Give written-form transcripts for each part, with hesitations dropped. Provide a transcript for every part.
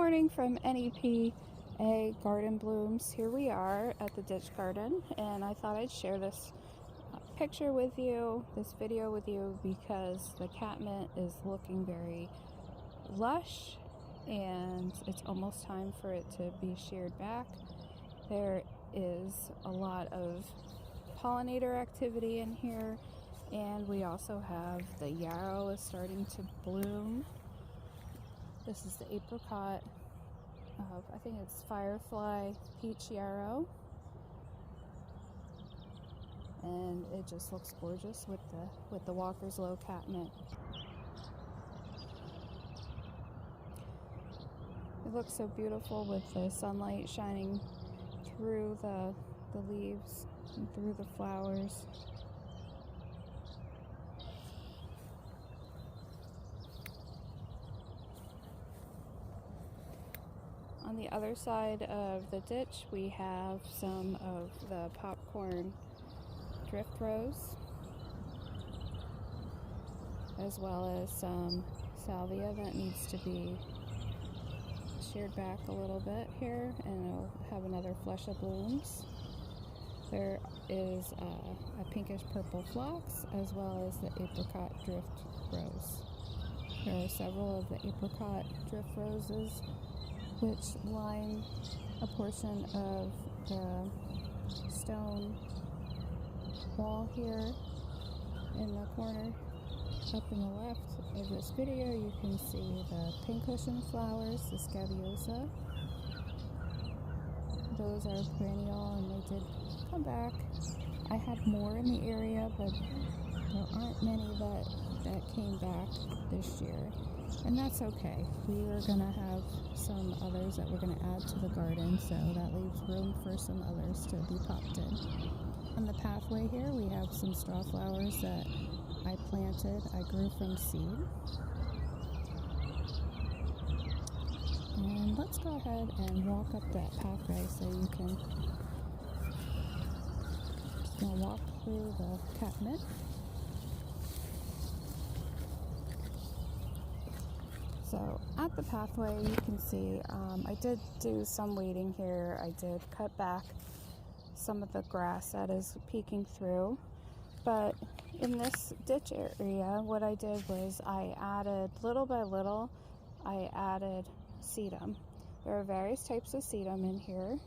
morning from NEPA Garden Blooms. Here we are at the ditch garden, and I thought I'd share this picture with you, this video with you, because the catmint is looking very lush and it's almost time for it to be sheared back. There is a lot of pollinator activity in here, and we also have the yarrow is starting to bloom. This is the apricot of, I think it's Firefly Peach Yarrow, and it just looks gorgeous with the Walker's Low catmint. It looks so beautiful with the sunlight shining through the leaves and through the flowers. On the other side of the ditch, we have some of the popcorn drift rose, as well as some salvia that needs to be sheared back a little bit here, and it'll have another flush of blooms. There is a pinkish purple phlox, as well as the apricot drift rose. There are several of the apricot drift roses which line a portion of the stone wall here in the corner. Up in the left of this video, you can see the pincushion flowers, the scabiosa. Those are perennial and they did come back. I had more in the area, but there aren't many that came back this year. And that's okay. We are going to have some others that we're going to add to the garden, so that leaves room for some others to be popped in. On the pathway here, we have some straw flowers that I planted. I grew from seed. And let's go ahead and walk up that pathway so you can just walk through the catmint. So at the pathway, you can see I did do some weeding here. I did cut back some of the grass that is peeking through. But in this ditch area, what I did was I added, little by little, I added sedum. There are various types of sedum in here.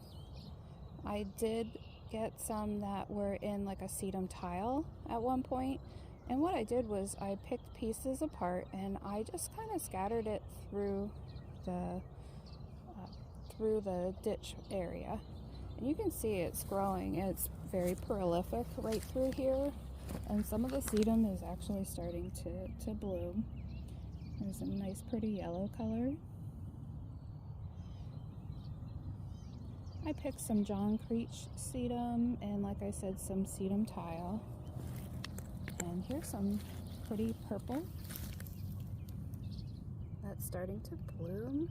I did get some that were in like a sedum tile at one point. And what I did was I picked pieces apart and I just kind of scattered it through the ditch area. And you can see it's growing. It's very prolific right through here. And some of the sedum is actually starting to bloom. There's a nice pretty yellow color. I picked some John Creech sedum and, like I said, some sedum tile. And here's some pretty purple that's starting to bloom.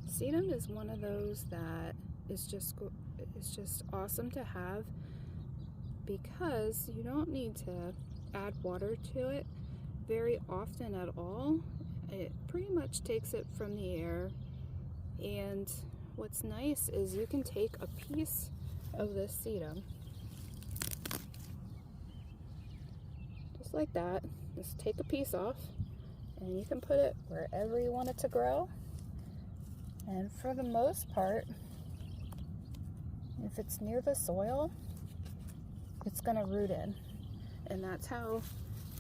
Sedum is one of those that is just awesome to have because you don't need to add water to it very often at all. It pretty much takes it from the air, and what's nice is you can take a piece of this sedum like that, just take a piece off and you can put it wherever you want it to grow. And for the most part, if it's near the soil, it's going to root in. And that's how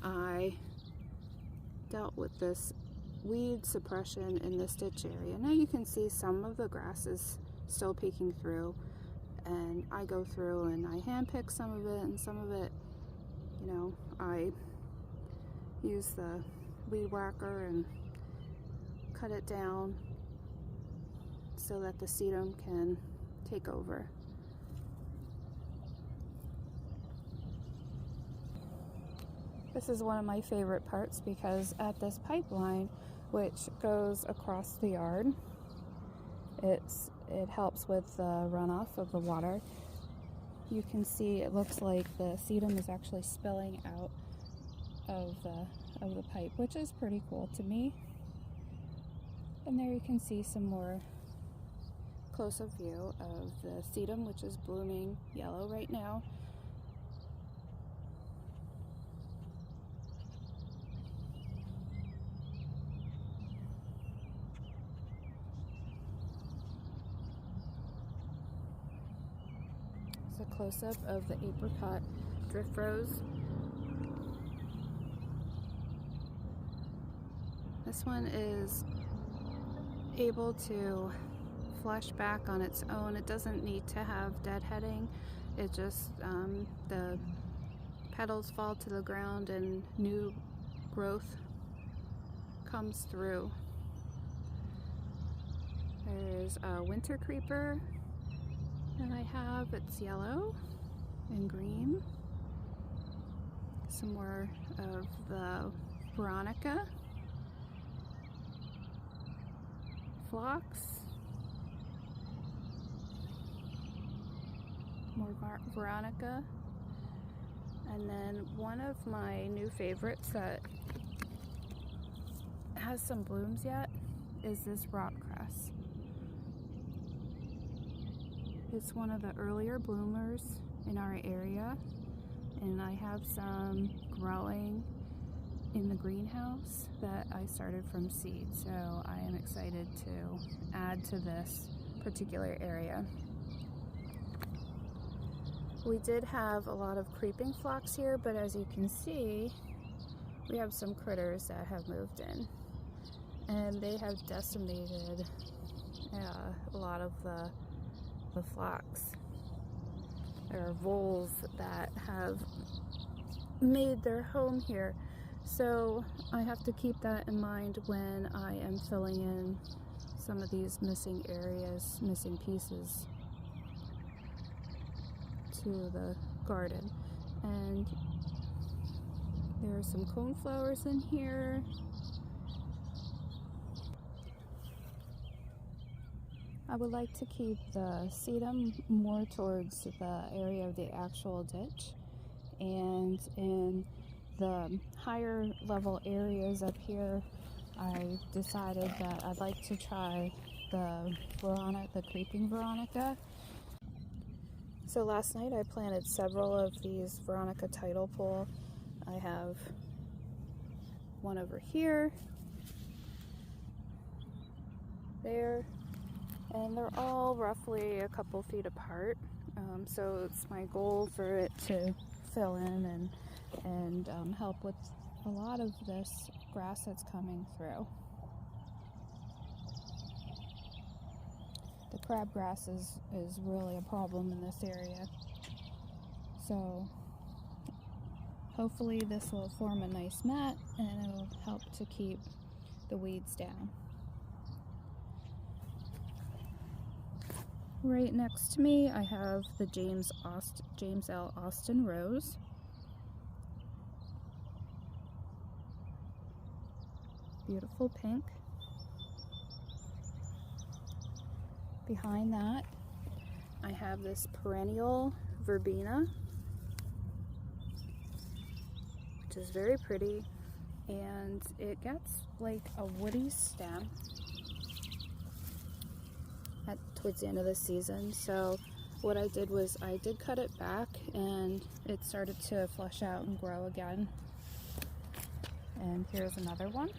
I dealt with this weed suppression in this ditch area. Now you can see some of the grass is still peeking through, and I go through and I hand pick some of it, and some of it, you know, I use the weed whacker and cut it down so that the sedum can take over. This is one of my favorite parts because at this pipeline, which goes across the yard, it helps with the runoff of the water. You can see it looks like the sedum is actually spilling out of the pipe, which is pretty cool to me. And there you can see some more close-up view of the sedum, which is blooming yellow right now. It's a close-up of the apricot drift rose. This one is able to flush back on its own. It doesn't need to have deadheading. It just, the petals fall to the ground and new growth comes through. There's a winter creeper that I have. It's yellow and green. Some more of the veronica. Phlox. More veronica. And then one of my new favorites that has some blooms yet is this rock cress. It's one of the earlier bloomers in our area, and I have some growing in the greenhouse that I started from seed, so I am excited to add to this particular area. We did have a lot of creeping phlox here, but as you can see, we have some critters that have moved in, and they have decimated a lot of the phlox. There are voles that have made their home here. So I have to keep that in mind when I am filling in some of these missing areas, missing pieces to the garden. And there are some coneflowers in here. I would like to keep the sedum more towards the area of the actual ditch, and in the higher level areas up here, I decided that I'd like to try the creeping veronica. So last night I planted several of these veronica tidal pole. I have one over here, there, and they're all roughly a couple feet apart. So it's my goal for it to fill in and help with a lot of this grass that's coming through. The crabgrass is really a problem in this area. So hopefully this will form a nice mat and it'll help to keep the weeds down. Right next to me I have the James L. Austin rose. Beautiful pink. Behind that I have this perennial verbena, which is very pretty, and it gets like a woody stem towards the end of the season. So what I did was I did cut it back and it started to flush out and grow again. And here's another one.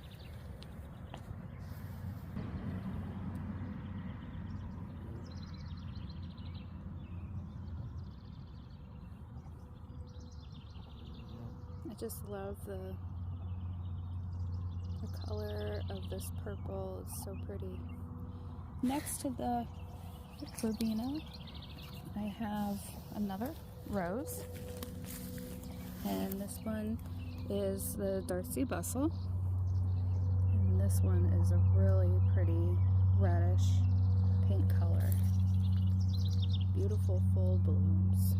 I just love the color of this purple. It's so pretty. Next to the verbena, I have another rose, and this one is the Darcy Bustle, and this one is a really pretty reddish pink color. Beautiful full blooms.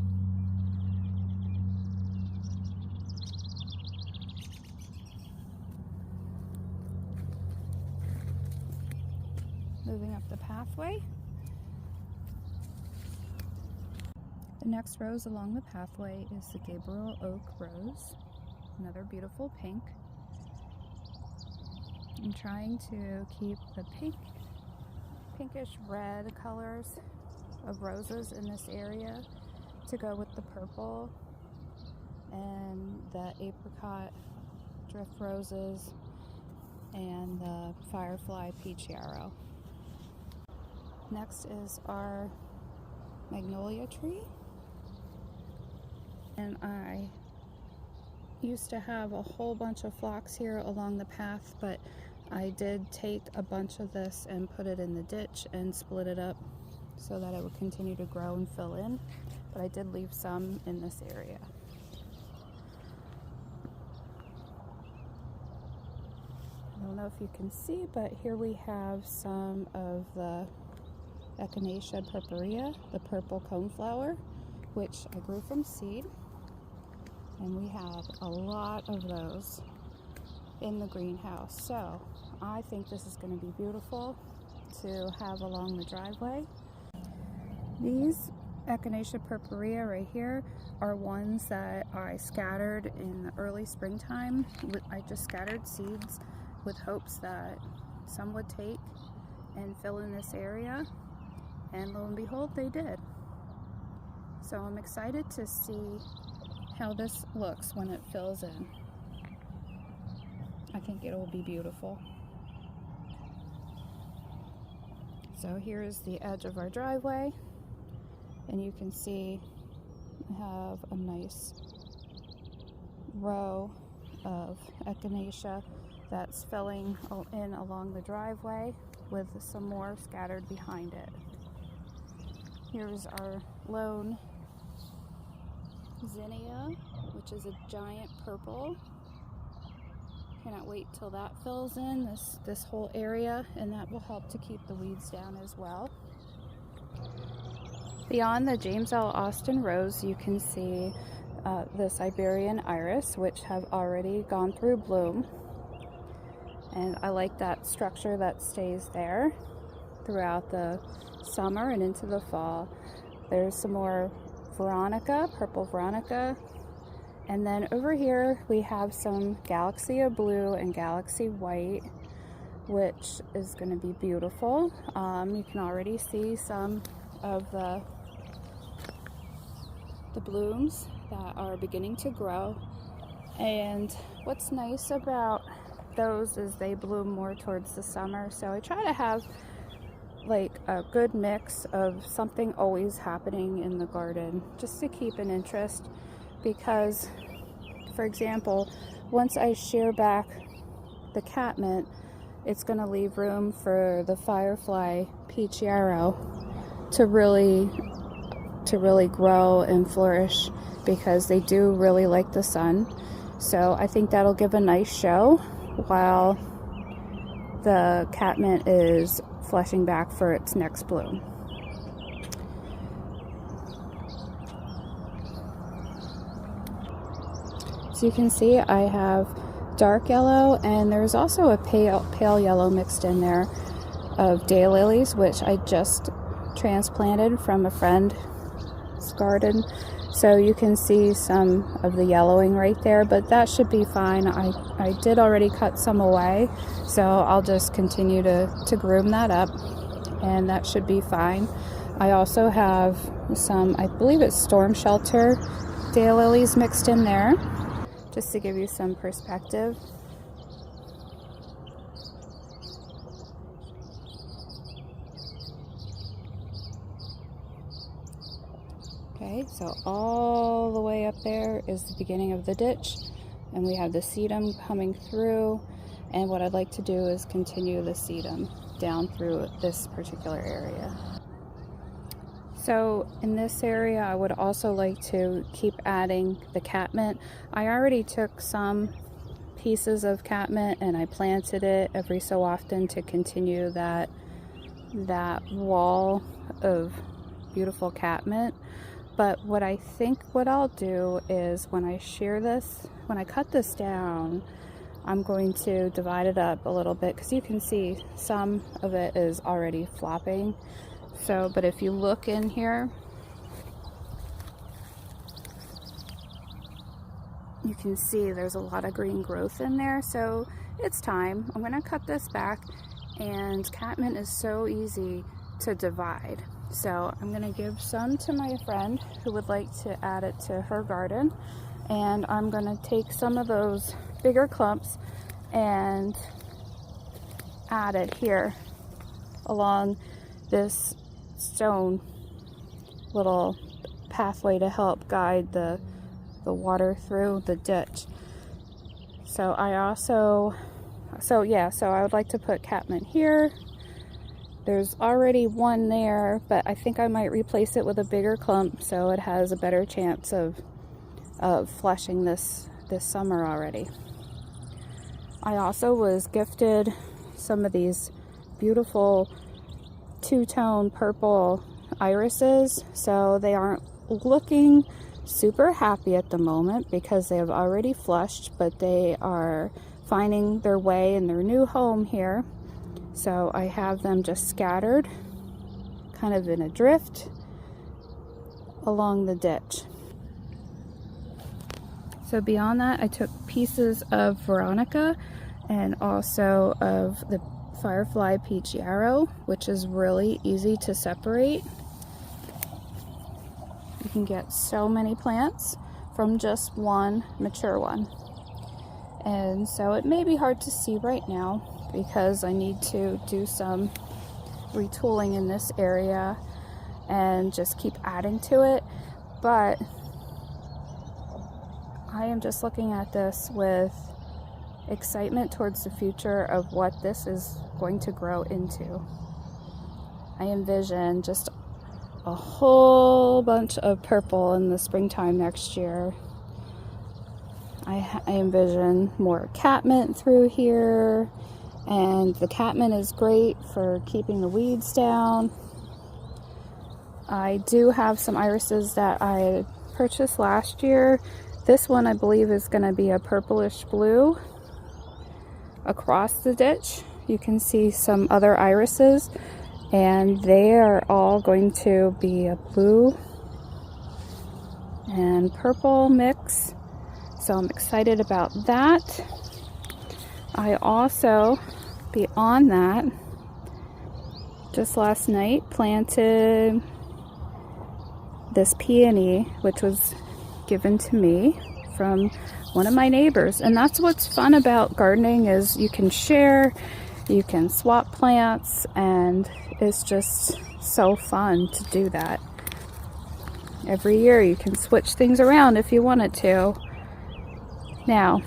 Moving up the pathway. The next rose along the pathway is the Gabriel Oak Rose, another beautiful pink. I'm trying to keep the pinkish red colors of roses in this area to go with the purple and the apricot drift roses and the firefly peach yarrow. Next is our magnolia tree, and I used to have a whole bunch of phlox here along the path, but I did take a bunch of this and put it in the ditch and split it up so that it would continue to grow and fill in, but I did leave some in this area. I don't know if you can see, but here we have some of the echinacea purpurea, the purple coneflower, which I grew from seed, and we have a lot of those in the greenhouse. So I think this is going to be beautiful to have along the driveway. These echinacea purpurea right here are ones that I scattered in the early springtime. I just scattered seeds with hopes that some would take and fill in this area, and lo and behold, they did. So I'm excited to see how this looks when it fills in. I think it will be beautiful. So here is the edge of our driveway, and you can see I have a nice row of echinacea that's filling in along the driveway with some more scattered behind it. Here's our lone zinnia, which is a giant purple. Cannot wait till that fills in this whole area, and that will help to keep the weeds down as well. Beyond the James L. Austin rose, you can see the Siberian iris, which have already gone through bloom. And I like that structure that stays there throughout the summer and into the fall. There's some more veronica, purple veronica. And then over here we have some galaxy blue and galaxy white, which is going to be beautiful. You can already see some of the blooms that are beginning to grow. And what's nice about those is they bloom more towards the summer, so I try to have like a good mix of something always happening in the garden just to keep an interest, because for example, once I shear back the catmint, it's going to leave room for the firefly peach yarrow to really grow and flourish, because they do really like the sun. So I think that'll give a nice show while the catmint is fleshing back for its next bloom. So you can see I have dark yellow, and there's also a pale yellow mixed in there of daylilies, which I just transplanted from a friend's garden. So you can see some of the yellowing right there, but that should be fine. I did already cut some away, so I'll just continue to groom that up, and that should be fine. I also have some, I believe it's storm shelter daylilies mixed in there, just to give you some perspective. Okay, so all the way up there is the beginning of the ditch, and we have the sedum coming through, and what I'd like to do is continue the sedum down through this particular area. So in this area I would also like to keep adding the catmint. I already took some pieces of catmint and I planted it every so often to continue that wall of beautiful catmint. But what I think what I'll do is when I cut this down, I'm going to divide it up a little bit, because you can see some of it is already flopping. So, but if you look in here, you can see there's a lot of green growth in there. So it's time. I'm gonna cut this back, and catmint is so easy to divide. So I'm gonna give some to my friend who would like to add it to her garden, and I'm gonna take some of those bigger clumps and add it here along this stone little pathway to help guide the water through the ditch. So I would like to put catmint here. There's already one there, but I think I might replace it with a bigger clump so it has a better chance of flushing this summer already. I also was gifted some of these beautiful two-tone purple irises, so they aren't looking super happy at the moment because they have already flushed, but they are finding their way in their new home here. So I have them just scattered kind of in a drift along the ditch. So beyond that, I took pieces of veronica and also of the firefly peach yarrow, which is really easy to separate. You can get so many plants from just one mature one. And so it may be hard to see right now because I need to do some retooling in this area and just keep adding to it. But I am just looking at this with excitement towards the future of what this is going to grow into. I envision just a whole bunch of purple in the springtime next year. I envision more catmint through here, and the catmint is great for keeping the weeds down. I do have some irises that I purchased last year. This one I believe is going to be a purplish blue. Across the ditch you can see some other irises, and they are all going to be a blue and purple mix. So I'm excited about that. I also, beyond that, just last night planted this peony, which was given to me from one of my neighbors. And that's what's fun about gardening, is you can share, you can swap plants, and it's just so fun to do that. Every year you can switch things around if you wanted to. Now,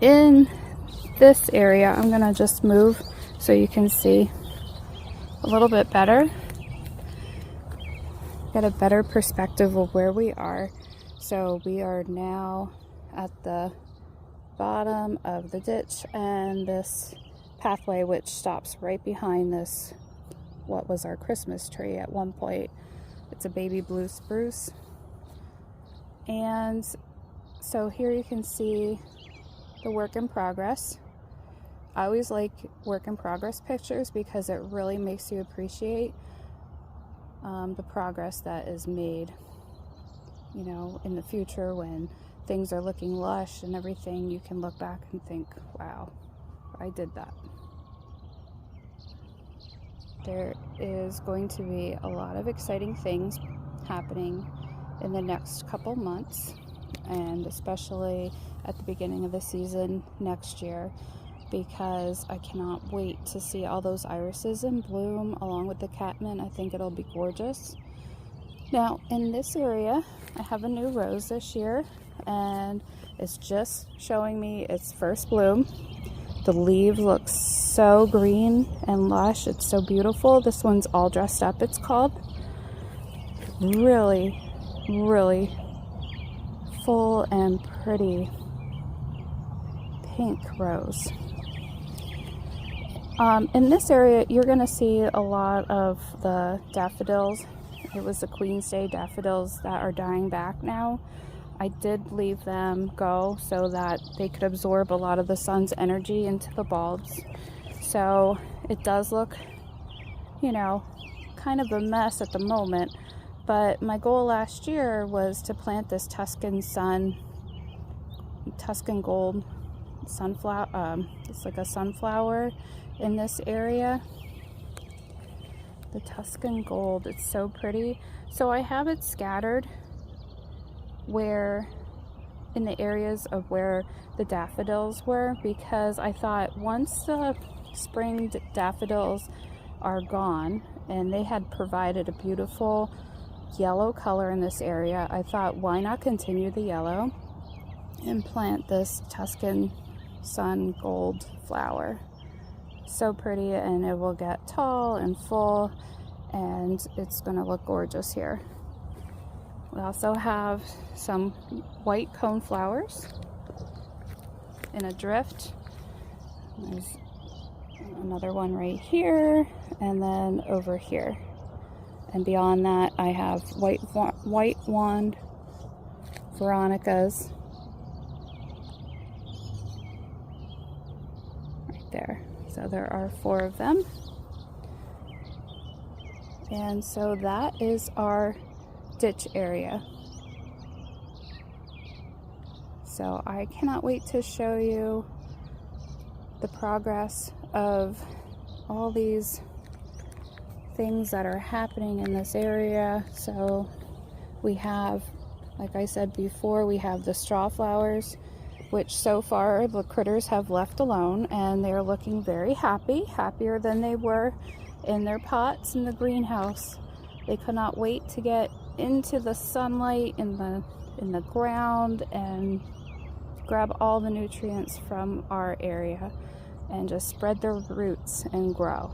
in this area, I'm gonna just move so you can see a little bit better. Get a better perspective of where we are. So we are now at the bottom of the ditch, and this pathway which stops right behind this, what was our Christmas tree at one point. It's a baby blue spruce. And so here you can see the work in progress. I always like work in progress pictures because it really makes you appreciate the progress that is made. You know, in the future when things are looking lush and everything, you can look back and think, wow, I did that. There is going to be a lot of exciting things happening in the next couple months, and especially at the beginning of the season next year, because I cannot wait to see all those irises in bloom along with the catmint. I think it'll be gorgeous. Now, in this area, I have a new rose this year, and it's just showing me its first bloom. The leaves look so green and lush. It's so beautiful. This one's All Dressed Up, it's called. Really, really full and pretty pink rose. In this area, you're going to see a lot of the daffodils. It was the Queen's Day daffodils that are dying back now. I did leave them go so that they could absorb a lot of the sun's energy into the bulbs. So it does look, you know, kind of a mess at the moment. But my goal last year was to plant this Tuscan Gold sunflower, it's like a sunflower in this area. The Tuscan gold, it's so pretty. So I have it scattered where in the areas of where the daffodils were, because I thought once the spring daffodils are gone, and they had provided a beautiful yellow color in this area, I thought, why not continue the yellow and plant this Tuscan sun gold flower. So pretty, and it will get tall and full, and it's gonna look gorgeous here. We also have some white cone flowers in a drift. There's another one right here, and then over here. And beyond that, I have white wand veronicas right there. So there are 4 of them. And so that is our ditch area. So I cannot wait to show you the progress of all these things that are happening in this area. So we have, like I said before, we have the straw flowers, which so far the critters have left alone, and they're looking very happy, happier than they were in their pots in the greenhouse. They could not wait to get into the sunlight in the ground and grab all the nutrients from our area and just spread their roots and grow.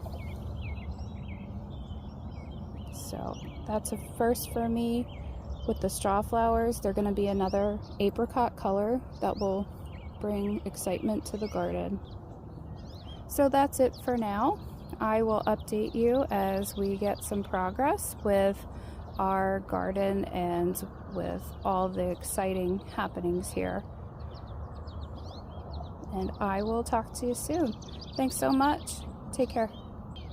So that's a first for me with the straw flowers. They're going to be another apricot color that will bring excitement to the garden. So that's it for now. I will update you as we get some progress with our garden and with all the exciting happenings here. And I will talk to you soon. Thanks so much. Take care.